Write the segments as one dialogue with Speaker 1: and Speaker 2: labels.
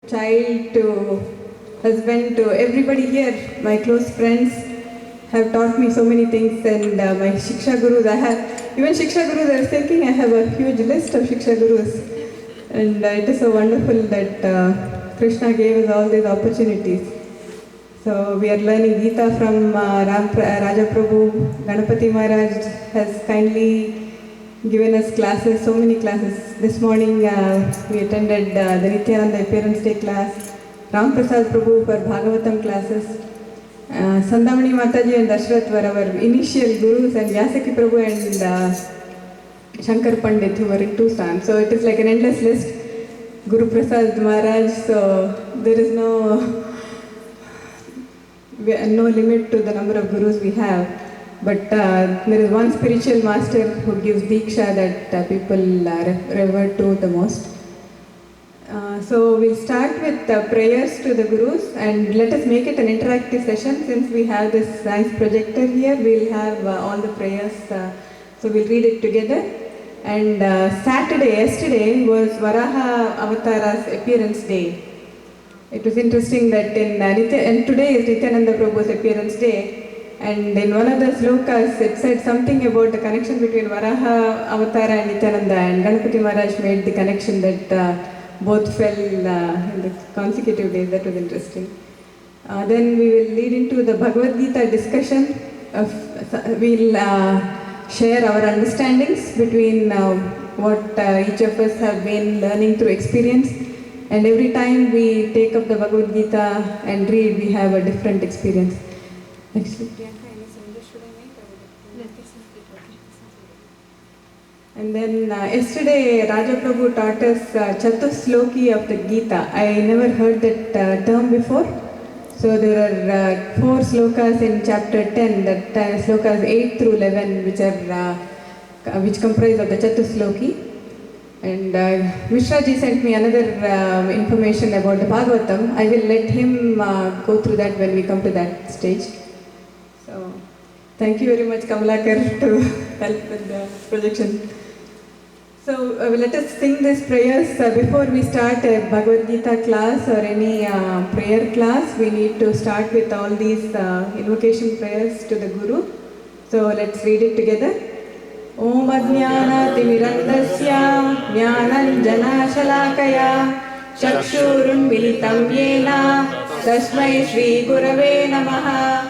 Speaker 1: child to husband to everybody here, my close friends have taught me so many things, and my Shiksha Gurus, even Shiksha Gurus, I was thinking I have a huge list of Shiksha Gurus, and it is so wonderful that Krishna gave us all these opportunities. So we are learning Gita from Raja Prabhu. Ganapati Maharaj has kindly given us classes, so many classes. This morning we attended the Nityananda Appearance Day class, Ram Prasad Prabhu for Bhagavatam classes. Sandamani Mataji and Dashrath were our initial gurus, and Vyasaki Prabhu and Shankar Pandit who were in Tucson. So it is like an endless list. Guru Prasad Maharaj, so there is no limit to the number of gurus we have. But there is one spiritual master who gives Diksha that people revert to the most. So we'll start with prayers to the gurus, and let us make it an interactive session. Since we have this nice projector here, we'll have all the prayers. So we'll read it together. And yesterday was Varaha Avatara's appearance day. It was interesting that and today is Nityananda Prabhu's appearance day. And in one of the slokas, it said something about the connection between Varaha Avatara and Nityananda, and Ganapati Maharaj made the connection that both fell in the consecutive days. That was interesting. Then we will lead into the Bhagavad Gita discussion. We'll share our understandings between what each of us have been learning through experience. And every time we take up the Bhagavad Gita and read, we have a different experience. Actually, and then yesterday Raja Prabhu taught us Chatusloki of the Gita. I never heard that term before. So there are 4 slokas in chapter 10, that slokas 8 through 11, which comprise of the Chatusloki. And Mishraji sent me another information about the Bhagavatam. I will let him go through that when we come to that stage. So thank you very much, Kamalakar, to help with the projection. So let us sing these prayers. Before we start a Bhagavad Gita class or any prayer class, we need to start with all these invocation prayers to the Guru. So let's read it together. Om Ajnanatimirandasya Jnananjana Shalakaya Chakshurun Militam Yena Tasmai Shri Gurave Namaha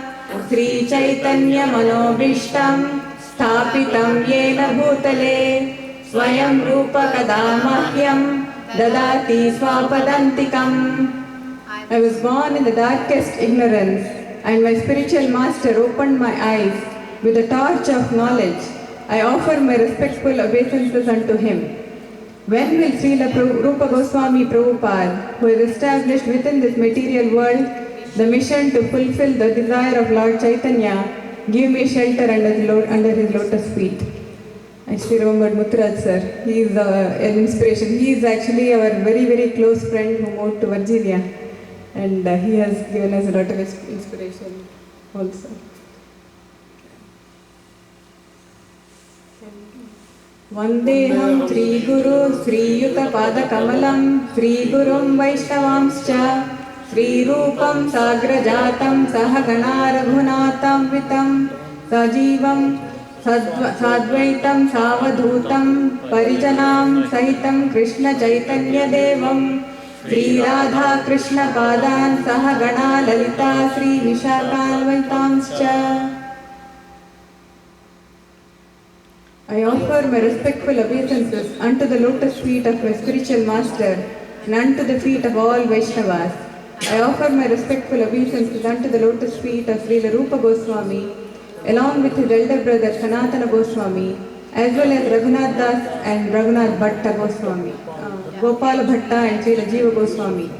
Speaker 1: Sri Chaitanya Manobhishtam Sthapitam Yena Bhutale Swayam Rupa Kadamahyam Dadati Swapadantikam. I was born in the darkest ignorance, and my spiritual master opened my eyes with a torch of knowledge. I offer my respectful obeisances unto him. When will Srila Rupa Goswami Prabhupada, who has established within this material world the mission to fulfill the desire of Lord Chaitanya, give me shelter under his lotus feet? I still remembered Muthraj sir. He is an inspiration. He is actually our very, very close friend who moved to Virginia, and he has given us a lot of inspiration also. Vandeham Sri Guru Sri Yuta Pada Kamalam Sri Gurum Vaishnavamscha Sri Rupam Sagrajatam Sahagana Raghunatam Vitam Sajivam Sadvaitam Savadhutam Parijanam Sahitam Krishna Chaitanya Devam Sri Radha Krishna Padan Sahagana Lalita Sri Vishakhalvaitamscha. I offer my respectful obeisances unto the lotus feet of my spiritual master and unto the feet of all Vaishnavas. I offer my respectful obeisances unto the lotus feet of Srila Rupa Goswami, along with his elder brother Sanatana Goswami, as well as Raghunath Das and Raghunath Bhatta Goswami, Gopala Bhatta and Srila Jiva Goswami.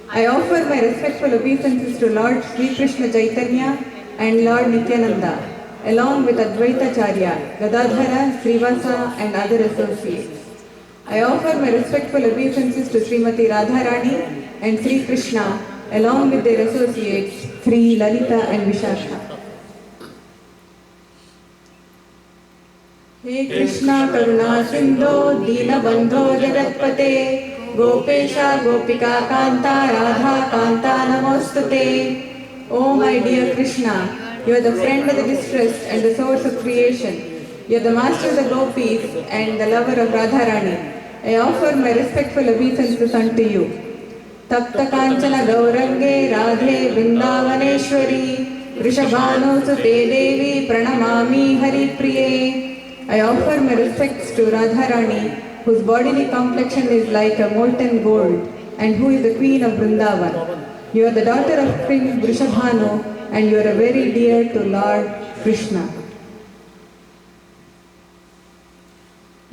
Speaker 1: I offer my respectful obeisances to Lord Sri Krishna Chaitanya and Lord Nityananda, along with Advaita Charya, Gadadhara, Srivasa and other associates. I offer my respectful obeisances to Srimati Radharani and Sri Krishna, along with their associates, Sri Lalita and Vishakha. He Krishna Karuna Sindho Dina Bandho Jagatpate Gopesha Gopika Kanta Radha Kanta Namostute. Oh my dear Krishna, you are the friend of the distressed and the source of creation. You are the master of the gopis and the lover of Radharani. I offer my respectful obeisances unto you. Tapta Kanchana Gaurange Radhe Vrindavaneshwari Vrishabhanusute Devi Pranamami Hari Priye. I offer my respects to Radharani, whose bodily complexion is like a molten gold and who is the queen of Vrindavan. You are the daughter of King Vrishabhanu and you are very dear to Lord Krishna.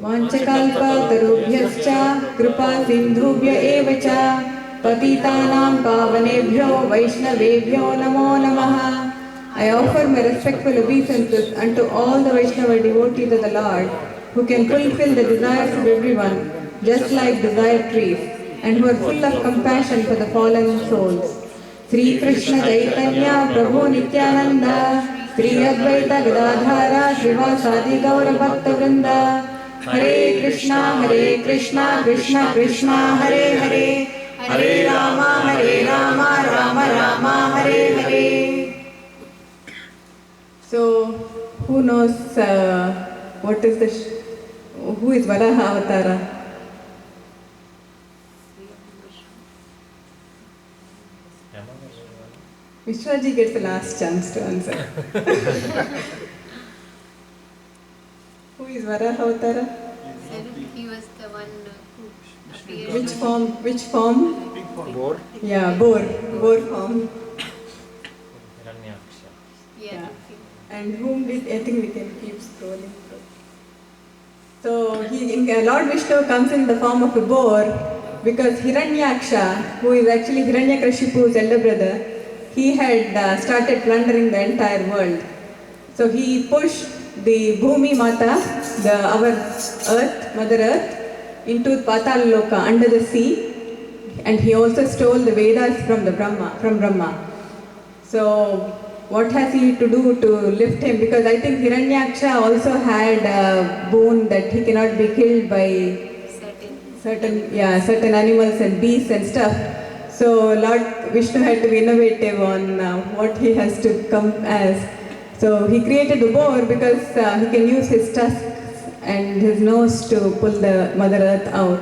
Speaker 1: Vanchakalpa tarubhyascha kripa sindhubhya evacha patitanam pavanebhyo vaishnavebhyo namo namaha. I offer my respectful obeisances unto all the Vaishnava devotees of the Lord, who can fulfill the desires of everyone, just like desired trees, and who are full of compassion for the fallen souls. Sri Krishna Chaitanya Prabhu Nityananda, Sri Advaita Gadadhara Srivasadi Gaura Bhakta Vrinda. Hare Krishna, Krishna Krishna, Hare Hare, Hare Rama, Rama Rama, Hare Hare. So, who knows what is who is Varaha Avatara? Vishwaji gets the last chance to answer. Who is Varaha Avatara?
Speaker 2: He was the one who appeared.
Speaker 1: Which form?
Speaker 3: Boar.
Speaker 1: Yeah, boar form.
Speaker 2: Yeah.
Speaker 1: And whom did, I think we can keep scrolling through. So Lord Vishnu comes in the form of a boar because Hiranyaksha, who is actually Hiranyakashipu's elder brother, he had started plundering the entire world. So he pushed the Bhumi Mata, our earth, Mother Earth, into Patal Loka, under the sea, and he also stole the Vedas from Brahma. So what has he to do to lift him? Because I think Hiranyaksha also had a boon that he cannot be killed by certain animals and beasts and stuff. So Lord Vishnu had to be innovative on what he has to come as. So he created the boar because he can use his tusks and his nose to pull the Mother Earth out.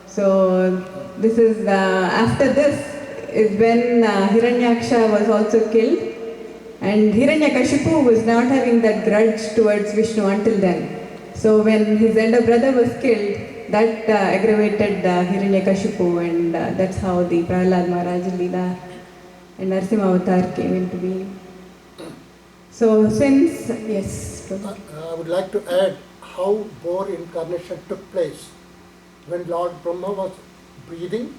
Speaker 1: So this is after this is when Hiranyaksha was also killed. And Hiranyakashipu was not having that grudge towards Vishnu until then. So when his elder brother was killed, that aggravated Hiranyakashipu, and that's how the Prahlad Maharaj Leela and NrSimh Avatar came into being. So since, yes.
Speaker 4: I would like to add how boar incarnation took place. When Lord Brahma was breathing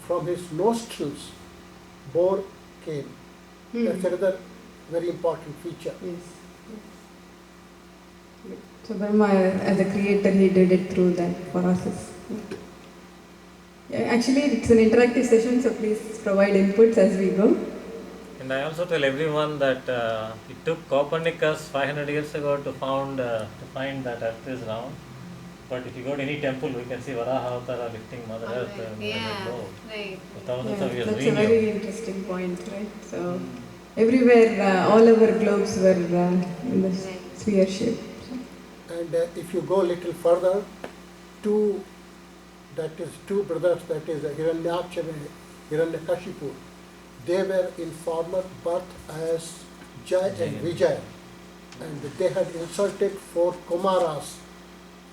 Speaker 4: from his nostrils, boar came. That's another very important feature.
Speaker 1: Yes. So Brahma, as a creator, he did it through that process. Yeah, actually, it's an interactive session, so please provide inputs as we go.
Speaker 3: And I also tell everyone that it took Copernicus 500 years ago to find that Earth is round. But if you go to any temple, we can see Varaha Avatara lifting Mother Earth.
Speaker 2: Right.
Speaker 3: For thousands of years.
Speaker 1: That's a very interesting point, right? So everywhere, all our globes were in the sphere shape.
Speaker 4: And if you go a little further, two brothers, that is Hiranyaksha and Hiranyakashipu, they were in former birth as Jai and Vijay, and they had insulted 4 Kumaras.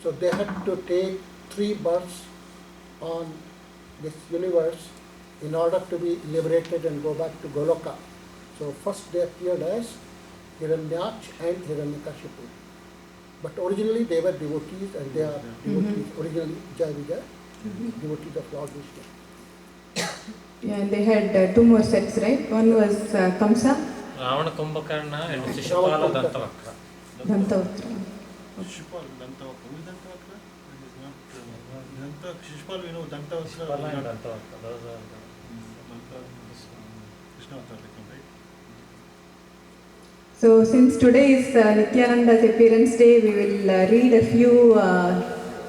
Speaker 4: So they had to take 3 births on this universe in order to be liberated and go back to Goloka. So first they appeared as Hiranyaksh and Hiranyakashipu. But originally they were devotees, and they are devotees, originally Jai Vijay, devotees of Lord Vishnu.
Speaker 1: Yeah, and they had 2 more sets, right? One was Kamsa.
Speaker 3: Ravana Kumbhakarna and Shishupala Dantavakra.
Speaker 1: Dantavakra.
Speaker 5: Shishupal Dantavakra. Who is Dantavakra? It is not Shishupal, we know Dantavakra.
Speaker 3: Shishupala and Dantavakra. Those are
Speaker 5: Krishna Avatar, right?
Speaker 1: So since today is Nityananda's appearance day, we will read a few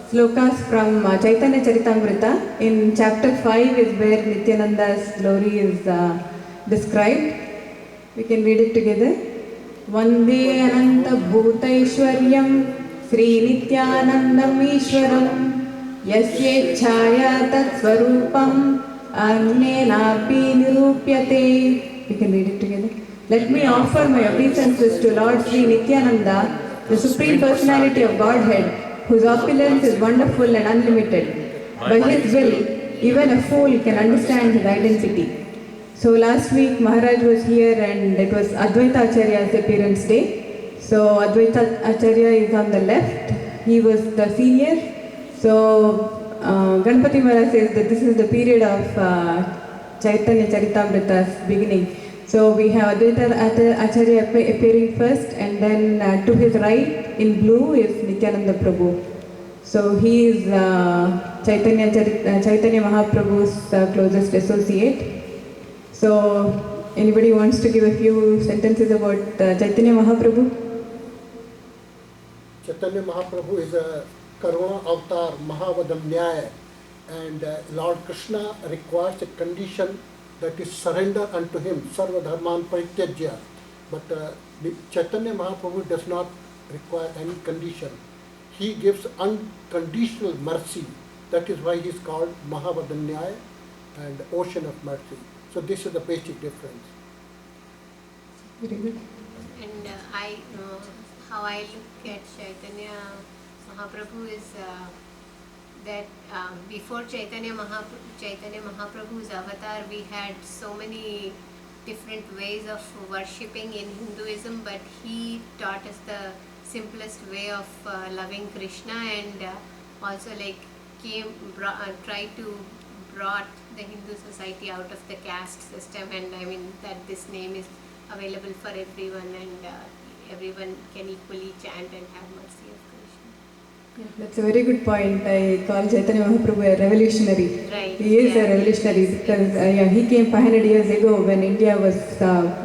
Speaker 1: slokas from Chaitanya Charitamrita. In chapter 5 is where Nityananda's glory is described. We can read it together. Vande Ananta Bhutaishwaryam Sri Nityanandam Ishwaram Yasyechhaya Tat Swarupam Annenapi Nirupyate. We can read it together. Let me offer my obeisances to Lord Sri Nityananda, the Supreme Personality of Godhead, whose opulence is wonderful and unlimited. By his will, even a fool can understand his identity. So last week Maharaj was here and it was Advaita Acharya's appearance day. So Advaita Acharya is on the left. He was the senior. So Ganpati Maharaj says that this is the period of Chaitanya Charitamrita's beginning. So we have Advaita Acharya appearing first, and then to his right in blue is Nityananda Prabhu. So he is Chaitanya Mahaprabhu's closest associate. So anybody wants to give a few sentences about Chaitanya Mahaprabhu?
Speaker 4: Chaitanya Mahaprabhu is a Karuna Avatar Mahavadamnyaya, and Lord Krishna requires a condition that is surrender unto him, Sarva Dharman Parityajya. But Chaitanya Mahaprabhu does not require any condition. He gives unconditional mercy. That is why he is called Mahavadanyaya and ocean of mercy. So this is the basic difference.
Speaker 1: Very good.
Speaker 2: And how I look at Chaitanya Mahaprabhu is that before Chaitanya Mahaprabhu's avatar, we had so many different ways of worshipping in Hinduism, but he taught us the simplest way of loving Krishna, and also tried to brought the Hindu society out of the caste system, and I mean that this name is available for everyone, and everyone can equally chant and have mercy of Krishna.
Speaker 1: Yeah, that's a very good point. I call Chaitanya Mahaprabhu a revolutionary.
Speaker 2: Right.
Speaker 1: He is a revolutionary because he came 500 years ago when India was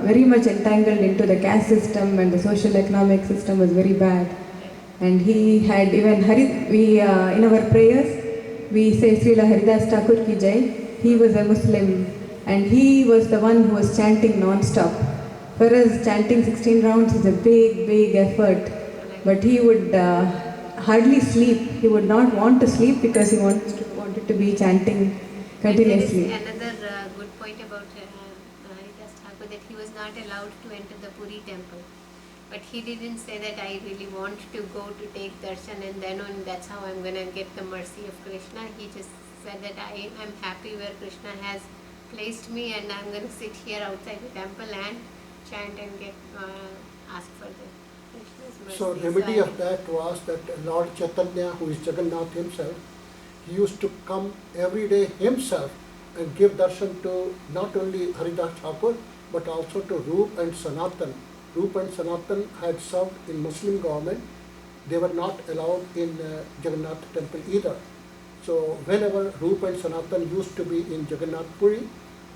Speaker 1: very much entangled into the caste system, and the social economic system was very bad. And he had even in our prayers we say Srila Haridas Thakur ki jai. He was a Muslim and he was the one who was chanting non-stop. For us, chanting 16 rounds is a big effort, but he would hardly sleep. He would not want to sleep because he wanted to be chanting continuously.
Speaker 2: And there is another good point about Haridas Thakur, that he was not allowed to enter the Puri temple. But he didn't say that I really want to go to take darshan and then that's how I'm going to get the mercy of Krishna. He just said that I'm happy where Krishna has placed me, and I'm going to sit here outside the temple and chant and ask for the Krishna's mercy.
Speaker 4: So remedy of that was that Lord Chaitanya, who is Jagannath himself, he used to come every day himself and give darshan to not only Haridas Thakur but also to Rup and Sanatan. Rup and Sanatan had served in Muslim government. They were not allowed in Jagannath temple either. So whenever Rup and Sanatan used to be in Jagannath Puri,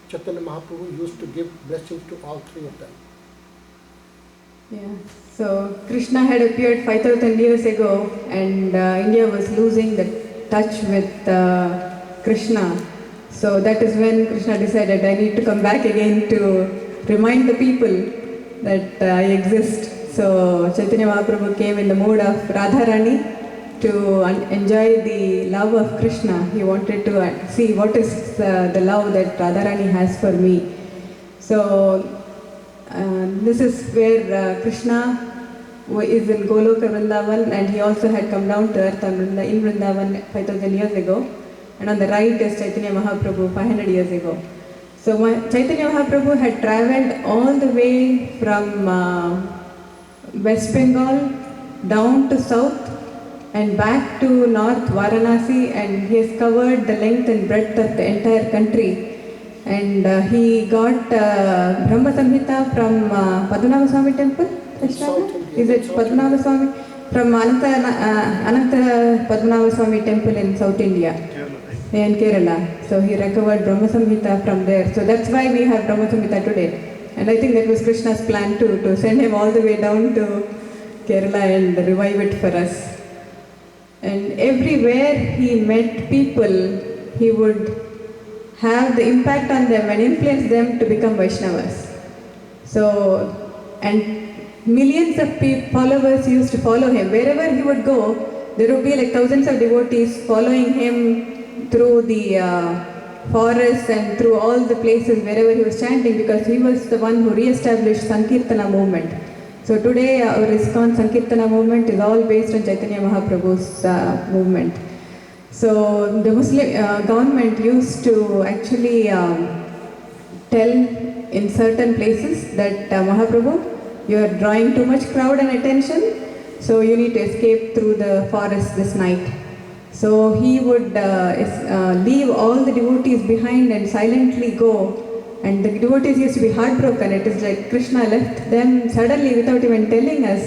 Speaker 4: Chaitanya Mahaprabhu used to give blessings to all three of them.
Speaker 1: Yeah. So Krishna had appeared 5,000 years ago, and India was losing the touch with Krishna. So that is when Krishna decided, I need to come back again to remind the people that I exist. So Chaitanya Mahaprabhu came in the mood of Radharani to enjoy the love of Krishna. He wanted to see what is the love that Radharani has for me. So this is where Krishna is in Goloka Vrindavan, and he also had come down to earth in Vrindavan 5,000 years ago. And on the right is Chaitanya Mahaprabhu 500 years ago. So Chaitanya Mahaprabhu had travelled all the way from West Bengal down to south and back to north Varanasi, and he has covered the length and breadth of the entire country. And he got Brahma Samhita from Padmanabha Swami temple. Is it Padmanabha Swami? From Ananta Padmanabha Swami temple in South India. In Kerala. So he recovered Brahma Samhita from there. So that's why we have Brahma Samhita today. And I think that was Krishna's plan too, to send him all the way down to Kerala and revive it for us. And everywhere he met people, he would have the impact on them and influence them to become Vaishnavas. So, and millions of followers used to follow him. Wherever he would go, there would be like thousands of devotees following him through the forests and through all the places wherever he was chanting, because he was the one who re-established Sankirtana movement. So today our ISKCON Sankirtana movement is all based on Chaitanya Mahaprabhu's movement. So the Muslim government used to actually tell in certain places that Mahaprabhu, you are drawing too much crowd and attention, so you need to escape through the forest this night. So he would leave all the devotees behind and silently go, and the devotees used to be heartbroken. It is like Krishna left them suddenly without even telling us,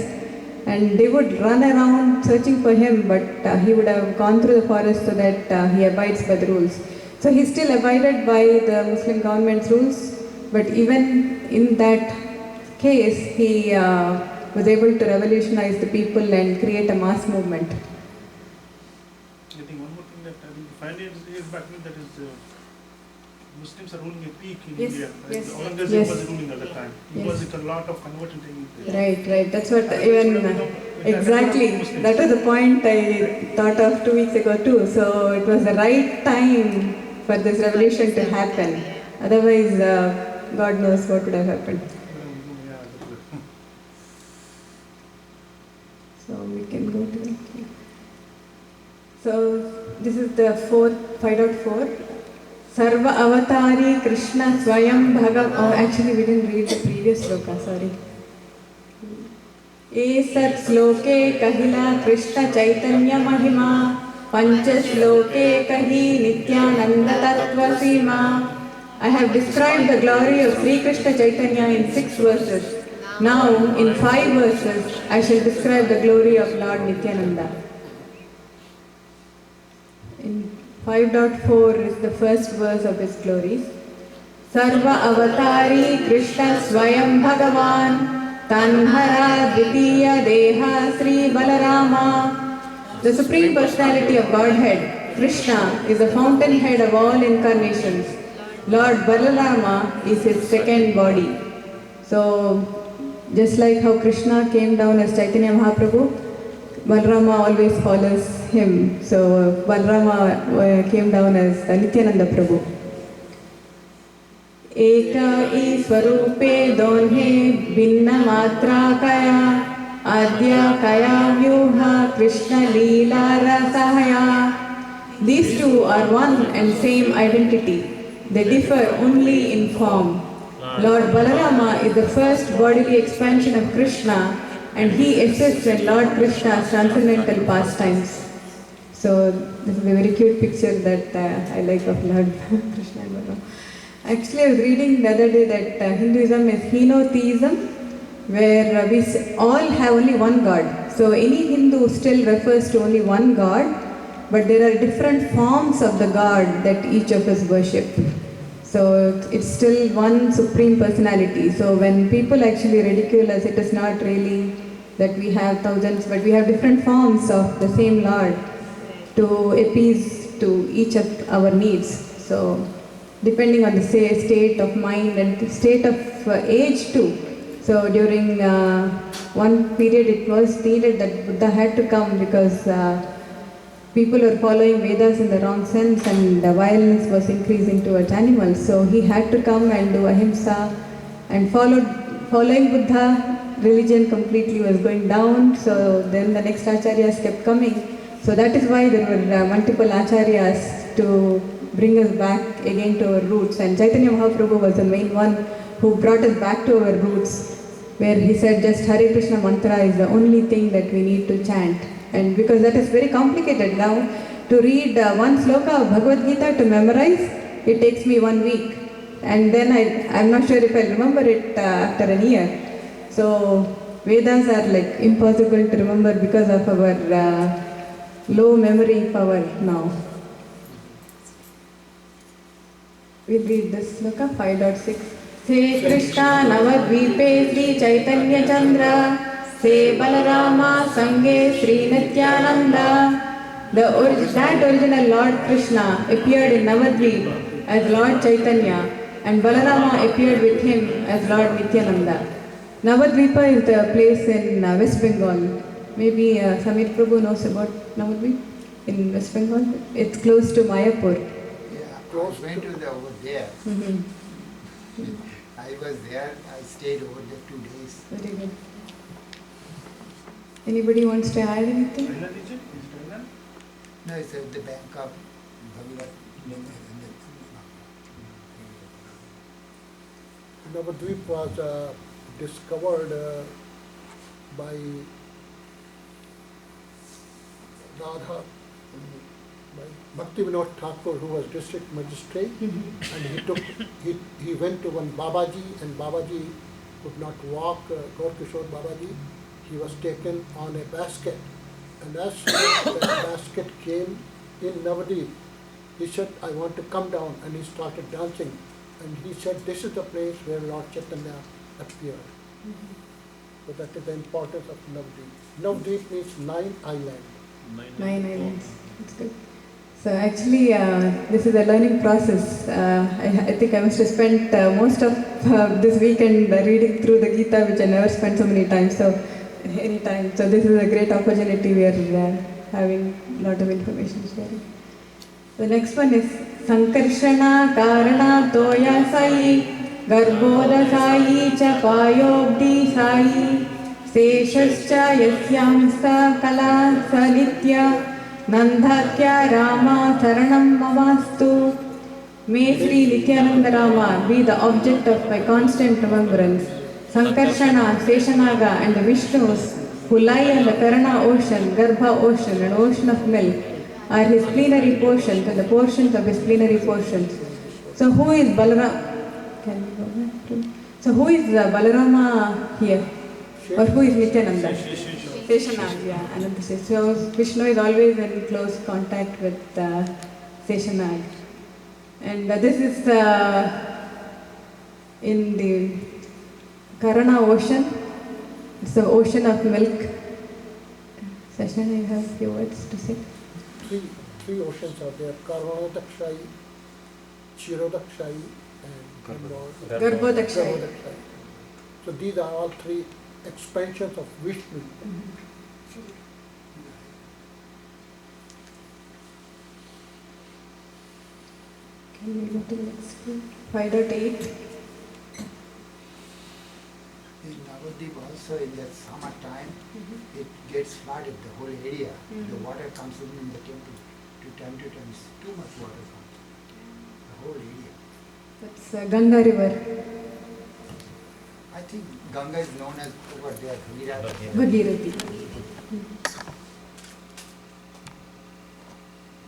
Speaker 1: and they would run around searching for him, but he would have gone through the forest so that he abides by the rules. So he still abided by the Muslim government's rules, but even in that case, he was able to revolutionize the people and create a mass movement.
Speaker 5: I think one more thing that I think 5 years back, that is Muslims are ruling a peak in
Speaker 1: Yes,
Speaker 5: India.
Speaker 1: yes,
Speaker 5: Aurangzeb
Speaker 1: yes.
Speaker 5: was ruling at the time. It
Speaker 1: Yes.
Speaker 5: was like a lot of conversion taking place.
Speaker 1: Right. That's what exactly. That was the point I thought of 2 weeks ago too. So it was the right time for this revolution to happen. Otherwise, God knows what would have happened.
Speaker 5: Yeah, that's good.
Speaker 1: So we can go to it. So this is the 5.4. Sarva Avatari Krishna Swayam Bhagav. Oh, actually we didn't read the previous sloka, sorry. Esat sloke kahila Krishna Chaitanya Mahima Pancha sloke kahi Nityananda Tattva Sima. I have described the glory of Sri Krishna Chaitanya in 6 verses. Now, in 5 verses, I shall describe the glory of Lord Nityananda. In 5.4 is the first verse of his glories. Sarva Avatari Krishna Swayam Bhagavan Tanhara Dvitiya Deha Sri Balarama. The Supreme Personality of Godhead, Krishna, is the fountainhead of all incarnations. Lord Balarama is his second body. So, just like how Krishna came down as Chaitanya Mahaprabhu, Balarama always follows him. So, Balarama came down as Nityananda Prabhu. Eka Iswarupe Donhe Binna Matra Kaya Adya Kaya Vyuha Krishna Leela Rasahaya. These two are one and same identity. They differ only in form. Lord Balarama is the first bodily expansion of Krishna, and he assists in Lord Krishna's transcendental pastimes. So this is a very cute picture that I like of Lord Krishna and Balarama. Actually, I was reading the other day that Hinduism is henotheism, where we all have only one God. So any Hindu still refers to only one God, but there are different forms of the God that each of us worship. So it's still one supreme personality. So when people actually ridicule us, it is not really that we have thousands, but we have different forms of the same Lord to appease to each of our needs. So depending on the state of mind and state of age too. So during one period it was needed that Buddha had to come because people were following Vedas in the wrong sense and the violence was increasing towards animals. So he had to come and do ahimsa, and following Buddha, religion completely was going down. So then the next acharyas kept coming. So that is why there were multiple acharyas to bring us back again to our roots. And Chaitanya Mahaprabhu was the main one who brought us back to our roots, where he said just Hare Krishna mantra is the only thing that we need to chant. And because that is very complicated now, to read one sloka of Bhagavad Gita to memorize, it takes me 1 week. And then I'm not sure if I'll remember it after a year. So Vedas are like impossible to remember because of our low memory power now. We'll read this sloka, 5.6. Se Krishna Navadvipe Sri Chaitanya Chandra Se Balarama Sange Sri Nityananda That original Lord Krishna appeared in Navadvip as Lord Chaitanya, and Balarama appeared with him as Lord Nityananda. Navadvipa is the place in West Bengal. Maybe Samir Prabhu knows about Navadvip in West Bengal. It's close to Mayapur.
Speaker 6: Yeah, I went to over there. I was there, I stayed over there 2 days.
Speaker 1: Very good. Anybody wants to add anything?
Speaker 5: Thailand region? Is it Thailand?
Speaker 6: No, it's at the bank of Bhagat.
Speaker 4: Navadvip was discovered by Radha, by Bhakti Vinod Thakur, who was district magistrate, and he went to one Babaji, and Babaji could not walk, Gaur Kishore Babaji. He was taken on a basket, and as that basket came in Navadvip, he said, I want to come down, and he started dancing, and he said, this is the place where Lord Chaitanya appeared. So that is the importance of Navadvip. Navadvip means 9 islands.
Speaker 1: 9 islands. That's good. So actually, this is a learning process. I think I must have spent most of this weekend reading through the Gita, which I never spent so many times. So anytime. So this is a great opportunity. We are having a lot of information sharing. The next one is Sankarshana Karana Toya Sai Garbhoda Sai Cha Payobdi Sai Seshascha Yasyamsa Kala Sanitya Nandhatya Rama Saranam Mamastu. May Sri Nityananda Rama be the object of my constant remembrance. Sankarshana, Seshanaga and the Vishnus who lie in the Karana ocean, Garbha ocean and ocean of milk are his plenary portions and the portions of his plenary portions. So who is Balarama? Can we go back to? So who is Balarama here? Or who is Nityananda? Seshanag, yeah, Ananda Shesh. So Vishnu is always in close contact with Seshanag. And this is in the Karana ocean. It's the ocean of milk. Seshanag, you have a few words to say?
Speaker 4: Three oceans are there: Karvanodakshai, Chirodakshai, and
Speaker 1: Garbhodakshai.
Speaker 4: So these are all 3 expansions of Vishnu.
Speaker 1: Can we go to the next one? 5.8.
Speaker 6: In Navadvip also in the summer time, it gets flooded, the whole area. The water comes in the temple to time to time. It's too much water comes. The whole area.
Speaker 1: That's Ganga river.
Speaker 6: I think Ganga is known as over there,
Speaker 1: Bhagirathi.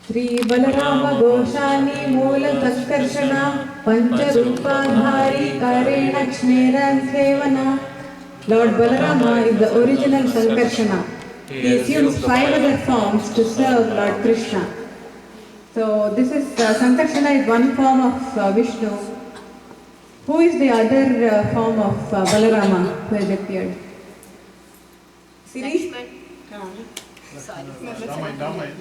Speaker 1: Sri Balarama Goshani Moola Sankarshana Pancha Rupadhari Karena Kshnera Sevana. Lord Balarama is the original Sankarshana. He assumes 5 other forms to serve Lord Krishna. So this is Sankarshana is one form of Vishnu. Who is the other form of Balarama who has appeared? Siri?
Speaker 2: Sorry.
Speaker 5: Ramayana.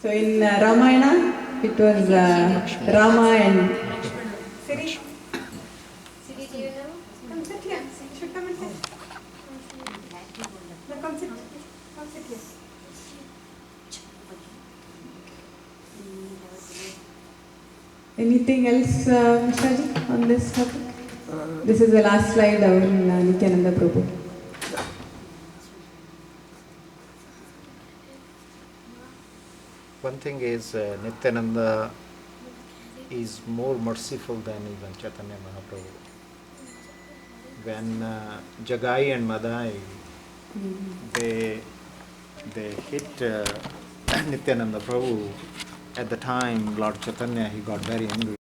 Speaker 1: So in Ramayana, it was Rama and Siri.
Speaker 2: Siri, do you know?
Speaker 1: Come sit here. You should come and sit. No, come sit. Come sit here. Anything else, Mr. Ji, on this topic? This is the last slide of Nityananda Prabhu.
Speaker 7: One thing is Nityananda is more merciful than even Chaitanya Mahaprabhu. When Jagai and Madai, they hit Nityananda Prabhu, at the time Lord Chaitanya, he got very angry.